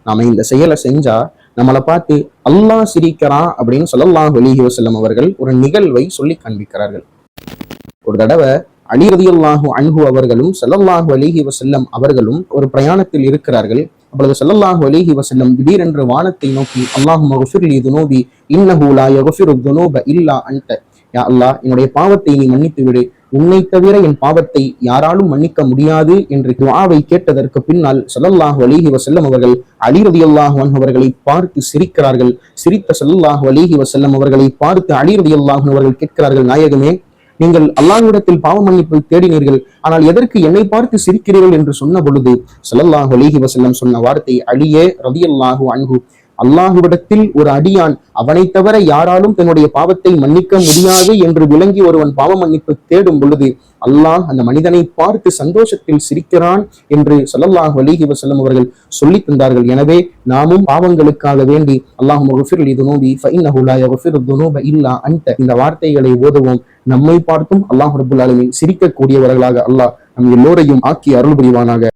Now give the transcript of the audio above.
நாம இந்த செயலை செஞ்சா நம்மளை பார்த்து அல்லாஹ் சிரிக்கிறான் அப்படின்னு ஸல்லல்லாஹு அலைஹி வஸல்லம் அவர்கள் ஒரு நிகழ்வை சொல்லி காண்பிக்கிறார்கள். ஒரு தடவை அலி ரலியல்லாஹு அன்ஹு அவர்களும் ஸல்லல்லாஹு அலைஹி வஸல்லம் அவர்களும் ஒரு பிரயாணத்தில் இருக்கிறார்கள். அப்பொழுது ஸல்லல்லாஹு அலைஹி வஸல்லம் திடீரென்று வானத்தை நோக்கி, அல்லாஹும்ம குஃபிர்லி துனூபி இன்னஹு லா யக்ஃபிரு துனூப இல்லா அன்த, யா அல்லாஹ் என்னுடைய பாவத்தை நீ மன்னித்து விடு, உன்னை தவிர என் பாவத்தை யாராலும் மன்னிக்க முடியாது என்று துஆவை கேட்டதற்கு பின்னால் ஸல்லல்லாஹு அலைஹி வஸல்லம் அவர்கள் அலி ரலியல்லாஹு அன்ஹு அவர்களை பார்த்து சிரிக்கிறார்கள். சிரித்த ஸல்லல்லாஹு அலைஹி வஸல்லம் அவர்களை பார்த்து அலி ரலியல்லாஹு அன்ஹு அவர்கள் கேட்கிறார்கள், நாயகமே, நீங்கள் அல்லாஹ்விடத்தில் பாவ மன்னிப்பு தேடினீர்கள், ஆனால் எதற்கு என்னை பார்த்து சிரிக்கிறீர்கள் என்று சொன்ன பொழுது ஸல்லல்லாஹு அலைஹி வஸல்லம் சொன்ன வார்த்தை, அலியே ரலியல்லாஹு அன்ஹு, அல்லாஹ்விடத்தில் ஒரு அடியான் அவனை தவிர யாராலும் தன்னுடைய பாவத்தை மன்னிக்க முடியாது என்று விளங்கி ஒருவன் பாவ மன்னிப்பு தேடும் பொழுது அல்லாஹ் அந்த மனிதனை பார்த்து சந்தோஷத்தில் சிரிக்கிறான் என்று ஸல்லல்லாஹு அலைஹி வஸல்லம் அவர்கள் சொல்லி தந்தார்கள். எனவே நாமும் பாவங்களுக்காக வேண்டி அல்லாஹும்ம குஃபிர்லி துனூபி ஃபஇன்னஹு லா யக்ஃபிரு துனூப இல்லா அன்த இந்த வார்த்தைகளை ஓதுவோம். நம்மை பார்த்தும் அல்லாஹ் ரப்பல் ஆலமீன் சிரிக்கக்கூடியவர்களாக அல்லாஹ் நம் எல்லோரையும் ஆக்கி அருள் புரிவானாக.